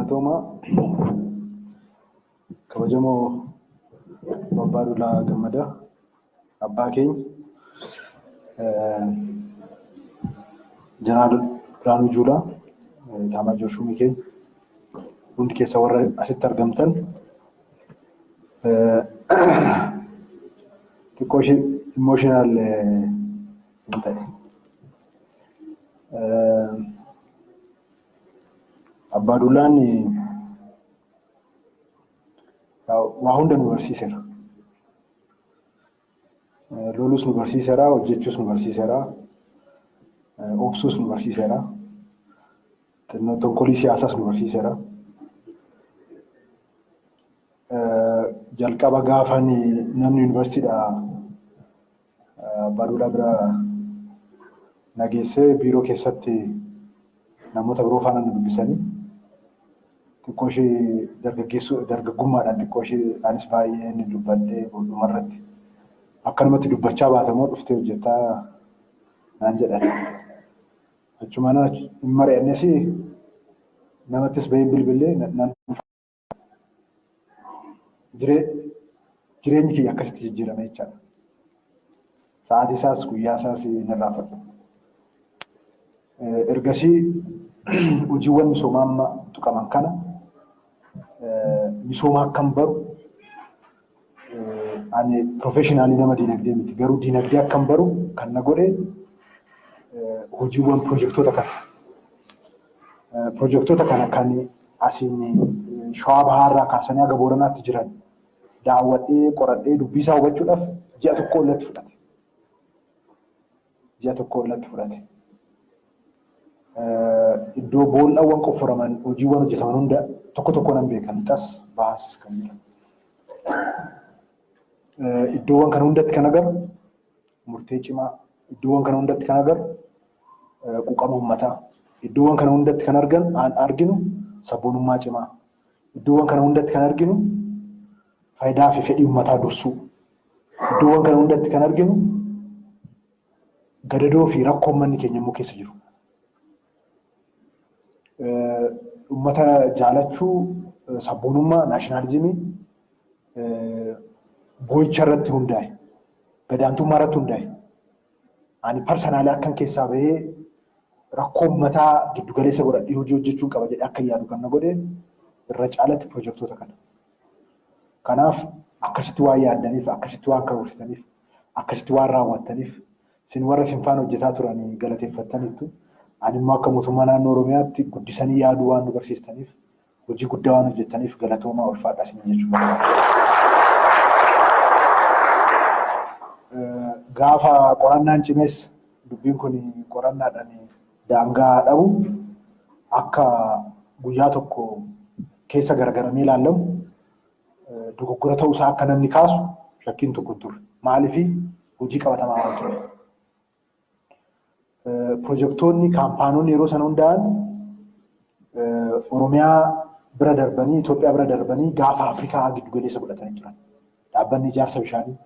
galatooma kabajamoo Abdiisaa Gammada abbaa keenya Jeneraal Biraanuu Juulaa Taamaajoo Shumii keenya hundi keessa warra asitti argamtan xiqqoo emotional ta'e Abdiisaan waa hunda nu barsiiseera. Lolus nu barsiiseera, hojjechuus nu barsiiseera, obsuus nu barsiiseera, tonkolii siyaasaas nu barsiiseera. Jalqaba gaafa namni yuunivarsiitiidhaa Abdiisaa bira nageessee biiroo keessatti namoota biroo faana nu dubbisanii xiqqoo ishee dargaggummaadhaan xiqqoo ishee anis baay'ee ni dubbadhee dhumarratti akkanumatti dubbachaa baatamoo dhuftee hojjetaa naan jedhan. Achumaan hin mari'annes namattis bahee bilbilee jireenyi kiyya akkasitti jijjiirame jechaadha. Sa'aatii isaas guyyaa isaas hin irraanfadhu. Ergasii hojiiwwan misoomaa amma tuqaman kana misooma akkam baru ani professionaalii nama diinagdee miti garuu diinagdee akkam baru kan na godhe hojiiwwan piroojektota kana kan asiin Shawaa Bahaarraa kaasanii haga Booranaatti jiran daawwadhee qoradhee dubbii isaa hubachuudhaaf ji'a tokko ollatti fudhate. Iddoo bool'aawwan qoffaraman hojiiwwan hojjetaman hunda tokko nan beekan tas baas kan jedhamu. Iddoowwan kana hundatti kan agarru murtee cimaa, iddoowwan kana hundatti kan agarru quuqama uummataa, iddoowwan kana hundatti kan arginu sabboonummaa cimaa, iddoowwan kana hundatti kan arginu faayidaa fi fedhii uummataa dursuu, iddoowwan kana hundatti kan arginu gadadoo fi rakkoo uummanni keenya immoo keessa jiru. Uummata jaalachuu, sabboonummaa, naashinaalizimii boo'icha irratti hundaa'e, gadaantummaa irratti hundaa'e. Ani parsanaalii akkan keessaa bahee rakkoo uummataa giddu galeessa godhadhee hojii hojjechuun qaba jedhee akka yaadu kan na godhe irra caalatti piroojektota kana. Kanaaf akkasitti waan yaaddaniif, akkasitti waan karoorsitaniif, akkasitti waan raawwattaniif, isin warra isin faana hojjetaa turanii galateeffattaniittu. Ani immoo akka mootummaa naannoo Oromiyaatti guddisanii yaaduu waan nu barsiistaniif, hojii guddaa waan hojjettaniif galatoomaa ulfaadhaa isin jechuudha. Gaafa qorannaan cimees dubbiin kun qorannaadhaan daangaa dhabu akka guyyaa tokko keessa garagaramee ilaalamu dogoggora ta'uusaa akka namni kaasu shakkiin tokko hin turre. Maaliif hojii qabatamaa waan ture. Piroojektonni kaampaanoonni yeroo sana hundaa'an Oromiyaa bira darbanii Itoophiyaa bira darbanii gaafa Afrikaa giddu galeessa godhatanii turan. Dhaabbanni ijaarsa bishaanii,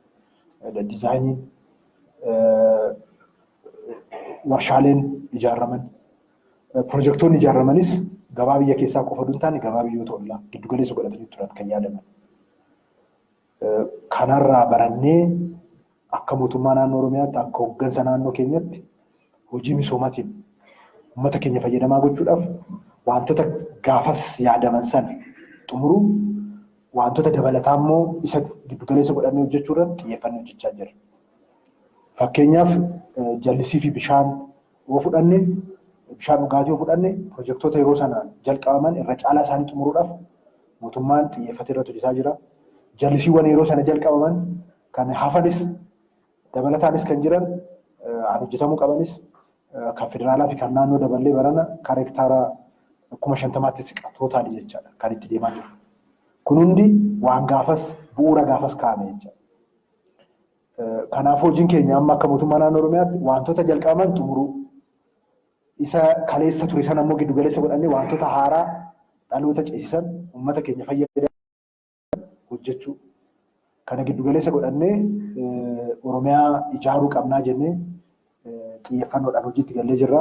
diizaayinii, warshaaleen ijaaraman, piroojektonni ijaaramanis gabaa biyya keessaa qofa osoo hin taane gabaa biyyoota ollaa giddu galeessa godhatanii turan kan yaadaman. Kanarraa barannee akka mootummaa naannoo Oromiyaatti akka hooggansa naannoo keenyatti hojii misoomaatiin uummata keenya fayyadamaa gochuudhaaf wantoota gaafas yaadaman sana xumuruu wantoota dabalataa immoo isa giddu galeessa godhannee hojjechuu irratti xiyyeeffannoo hojjechaa jirra. Fakkeenyaaf jallisii fi bishaan yoo fudhanne bishaan dhugaatii yoo fudhanne piroojektota yeroo sana jalqabaman irra caalaa isaanii xumuruudhaaf mootummaan xiyyeeffatee irratti hojjetaa jira. Jallisiiwwan yeroo sana jalqabaman kan hafanis dabalataanis kan jiran hojjetamuu qabanis kan federaalaa fi kan naannoo daballee barana kan hektaara 50,000 siqa tootaalii jechaadha kan itti deemaa jiru. Kun hundi waan gaafas bu'uura gaafas kaa'ame jechaadha. Kanaaf hojiin keenya amma akka mootummaa naannoo Oromiyaatti wantoota jalqabaman xumuruu isa kaleessa ture sana immoo giddu galeessa godhannee wantoota haaraa dhaloota ceesisan uummata keenya fayyadan hojjechuu. Kana giddu galeessa godhannee Oromiyaa ijaaruu qabnaa jennee xiyyeeffannoodhaan hojiitti gallee jirra.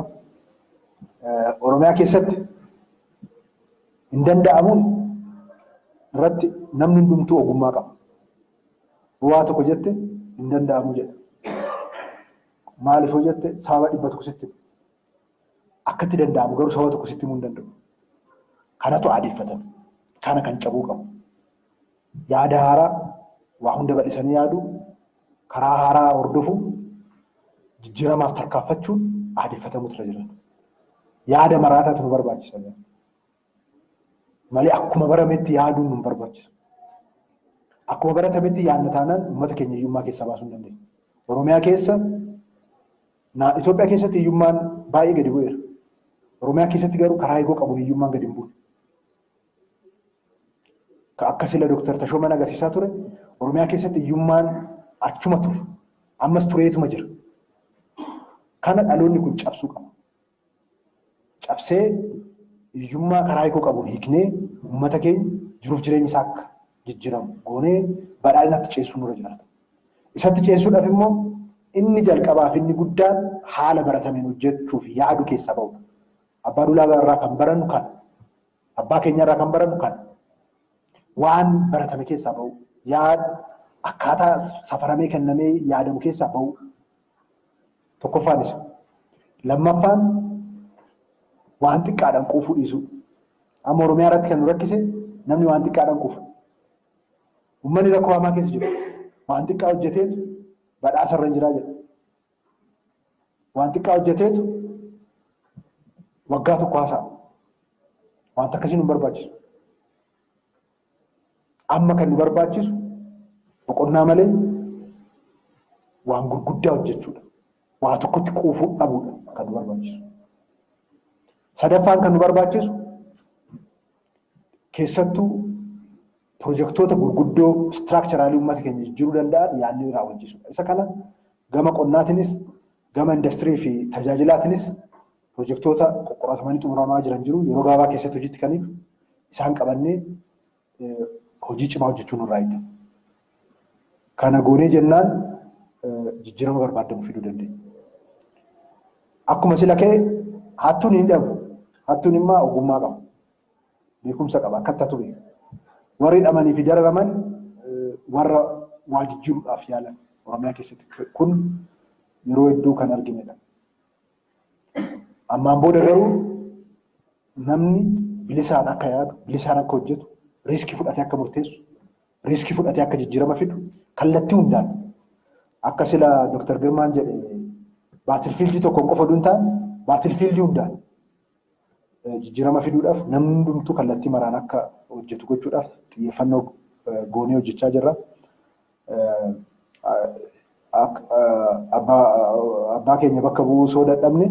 Oromiyaa keessatti hin danda'amuun irratti namni hundumtuu ogummaa qaba. Waa tokko jette hin danda'amu jedha. Maaliif yoo jette sababa dhibba tokko sitti akkatti danda'amu garuu sababa tokko sitti himuu hin danda'u. Kanatu aadeffatame. Kana kan cabuu qabu. Yaada haaraa waa hunda bal'isanii yaadu karaa haaraa hordofu jijjiiramaaf tarkaanfachuun aadeffatamutu irra jira. Yaada maraataatu nu barbaachisa. Malee akkuma barametti yaaduun nu barbaachisu. Akkuma baratametti yaadna taanaan uummata keenya hiyyummaa keessaa baasuu hin dandeenye. Oromiyaa keessa Itoophiyaa keessatti hiyyummaan baay'ee gadi bu'eera. Oromiyaa keessatti garuu karaa eegoo qabu hiyyummaan gadi hin buune. Akka sila Dooktar Tashooman agarsiisaa ture Oromiyaa keessatti hiyyummaan achuma ture. Ammas tureetuma jira. Kana dhaloonni kun cabsuu qaba. Cabsee hiyyummaa karaa eegoo qabu hiiknee uummata keenya jiruuf jireenya isaa akka jijjiiramu goonee badhaadhinatti ceessuu nurra jiraata. Isatti ceessuudhaaf immoo inni jalqabaaf inni guddaan haala baratameen hojjechuuf yaadu keessaa ba'udha. Abbaa Duulaa irraa kan barannu kana. Abbaa keenya irraa kan barannu kana. Waan baratame keessaa ba'u. Yaada akkaataa safaramee kennamee yaadamu keessaa ba'u. Tokkoffaan isa. Lammaffaan waan xiqqaadhaan quufuu dhiisu. Amma Oromiyaa irratti kan nu rakkise namni waan xiqqaadhaan quufa. Uummanni rakkoo hamaa keessa jiru. Waan xiqqaa hojjeteetu badhaasa irra hin jiraa jedha. Waan xiqqaa hojjeteetu waggaa tokko haasa'a. Wanta akkasii nu barbaachisu. Amma kan nu barbaachisu boqonnaa malee waan gurguddaa hojjechuudha. Waa tokkotti quufuu dhabuudha kan nu barbaachisu. Sadaffaan kan nu barbaachisu keessattuu pirojektoota gurguddoo istiraakcharaali uummata keenya jijjiiruu danda'an yaadni raawwachiisudha. Isa kana gama qonnaatiinis gama industirii fi tajaajilaatiinis pirojektoota qoqqoratamanii xumuramaa jiran jiru. Yeroo gabaabaa keessatti hojiitti kan hiiku isaan qabannee hojii cimaa hojjechuu nurraa eegama. Kana goonee jennaan jijjiirama barbaadamu fiduu dandeenya. Akkuma sila ka'e hattuun hin dhabu. Hattuun immoo ogummaa qaba. Beekumsa qaba. Akka ture. Warri hidhamanii fi dararaman warra waa jijjiiruudhaaf yaalan Oromiyaa keessatti. Kun yeroo hedduu kan arginedha. Ammaan booda garuu namni bilisaan akka yaadu, bilisaan akka hojjetu, riiskii fudhatee akka murteessu, riiskii fudhatee akka jijjiirama fidu kallattii hundaan akka sila Dooktar Girmaan jedhe baatilfiildii tokkoon qofa duun ta'an baatilfiildii hundaan jijjiirama fiduudhaaf namni hundumtuu kallattii maraan akka hojjetu gochuudhaaf xiyyeeffannoo goonee hojjechaa jirra. Abbaa keenya bakka bu'uu soo dadhabne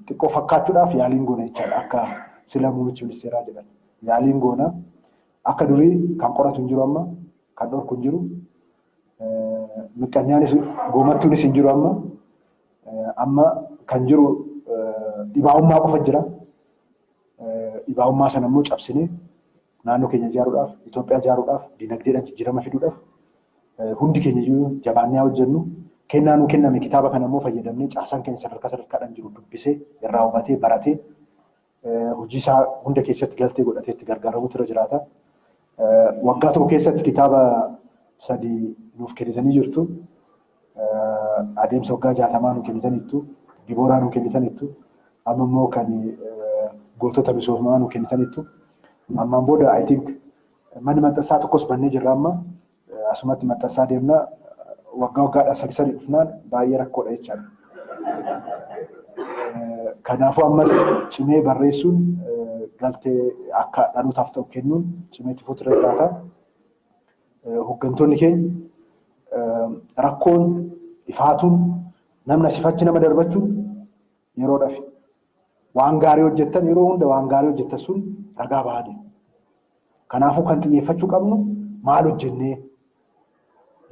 xiqqoo fakkaachuudhaaf yaaliin goona jechaadha. Akka sila muummichi ministeeraa jedhan yaaliin goona. Akka durii kan qoratu hin jiru amma, kan dhorku hin jiru. Miqqanyaanis goomattuunis hin jiru amma. Amma kan jiru dhibaa'ummaa qofa jira. Dhibaa'ummaa sana immoo cabsinee naannoo keenya ijaaruudhaaf, Itoophiyaa ijaaruudhaaf, dinagdeedhaan jijjiirama fiduudhaaf hundi keenya iyyuu jabaannee hojjennu. Kennaa nuu kenname kitaaba kana immoo fayyadamnee caasaan keenya sadarkaadhaan jiru dubbisee irraa hubatee baratee hojii isaa hunda keessatti galtee godhatee itti gargaaramutu irra jiraata. Waggaa tokko keessatti kitaaba 3 nuuf kennitanii jirtu. Adeemsa waggaa 60 nuuf kennitaniittu. Dibooraa nuuf kennitaniittu. Amma immoo kan gootota misoomaa nuuf kennitaniittu. Ammaan booda I think manni maxxansaa tokkos bannee jirra amma. Asumatti maxxansaa deemna. Waggaa waggaadhaan sadi dhufnaan baay'ee rakkoodha jechaadha. Kanaafuu ammas cimee barreessuun galtee akka dhalootaaf ta'u kennuun cimee itti fuutu irra jiraata. Hooggantoonni keenya rakkoon ifaatuun namni asifachi nama darbachuun yeroodhaaf waan gaarii hojjettan yeroo hunda waan gaarii hojjettan sun ragaa bahaa deemu. Kanaafuu kan xiyyeeffachuu qabnu maal hojjennee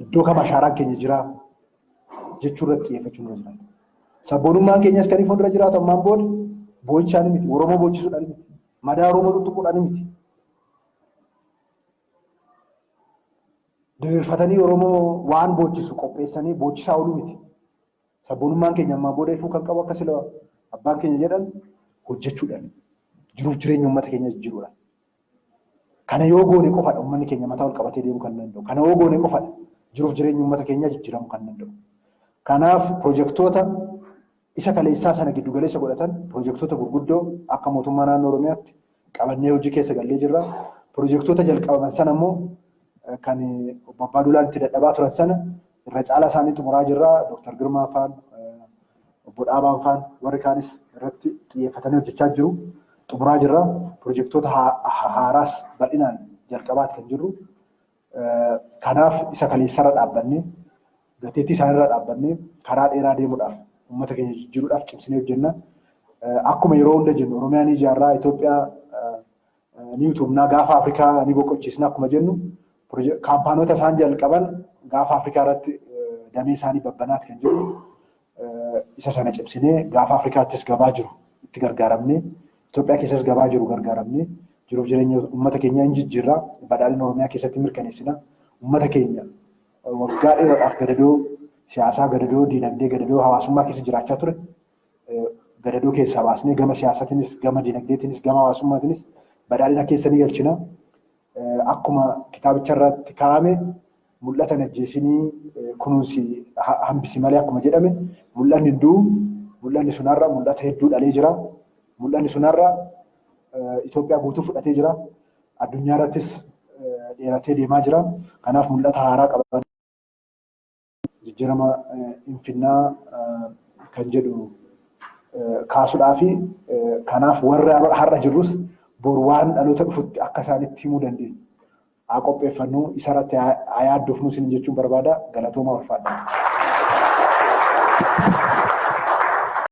iddoo kam ashaaraan keenya jira jechuu irratti xiyyeeffachuu nurra jiraata. Sabboonummaan keenyas kan fuuldura jiraatu ammaan booda boo'ichaan miti, Oromoo boochisuudhaan miti, madaa Oromoo tuttuquudhaan miti. Diriirfatanii Oromoo waan boochisu qopheessanii boochisaa ooluu miti. Sabboonummaan keenya ammaan booda ifuu kan qabu akka sila abbaan keenya jedhan hojjechuudhaan jiruuf jireenya uummata keenya jijjiiruudhaan. Kana yoo goone qofadha uummanni keenya mataa ol qabatee deemuu kan danda'u. Kana yoo goone qofadha jiruuf jireenya uummata keenyaa jijjiiramuu kan danda'u. Kanaaf piroojeektoota isa kaleessaa sana giddu galeessa godhatan piroojeektoota gurguddoo akka mootummaa naannoo Oromiyaatti qabannee hojii keessa gallee jirra. Piroojeektoota jalqabaman sana immoo kan Obbo Abbaadulaan itti dadhabaa turan sana irra caalaa isaanii xumuraa jirra. Dooktar Girmaa faan, Obbo Dhaabaan faan warri kaanis irratti xiyyeeffatanii hojjechaa jiru. Xumuraa jirra. Piroojeektoota haaraas bal'inaan jalqabaat kan jirru. Kanaaf isa kaleessarra dhaabbannee gateettii isaanirra dhaabbannee karaa dheeraa deemuudhaaf uummata keenya jijjiiruudhaaf cimsinee hojjenna. Akkuma yeroo hunda jennu Oromiyaan ni ijaarraa, Itoophiyaa ni utubnaa, gaafa Afrikaa ni boqochiisna akkuma jennu kaampaanoota isaan jalqaban gaafa Afrikaa irratti damee isaanii babbanaat kan jiru isa sana cimsinee gaafa Afrikaattis gabaa jiru itti gargaaramnee Itoophiyaa keessas gabaa jiru gargaaramnee jiruuf jireenya uummata keenyaa hin jijjiirraa badhaadhina Oromiyaa keessatti mirkaneessina. Uummata keenya waggaa dheeraadhaaf gadadoo siyaasaa, gadadoo diinagdee, gadadoo hawaasummaa keessa jiraachaa ture. Gadadoo keessaa baasnee gama siyaasatiinis, gama diinagdeetiinis, gama hawaasummaatiinis badhaadhina keessa ni galchina. Akkuma kitaabicha irratti kaa'ame mul'ata ajjeesinii kunuunsi hambisi malee akkuma jedhame mul'anni hunduu mul'anni sunarra mul'ata hedduu dhalee jira. Mul'anni sunarra Itoophiyaa guutuu fudhatee jira. Addunyaa irrattis dheeratee deemaa jira. Kanaaf mul'ata haaraa qaban jijjiirama infinnaa kan jedhu kaasuudhaa fi kanaaf warra har'a jirrus boru waan dhaloota dhufutti akka isaanitti himuu dandeenyu. Haa qopheeffannuu isarratti haa yaaddoofnuu isin jechuun barbaada. Galatooma ulfaadha.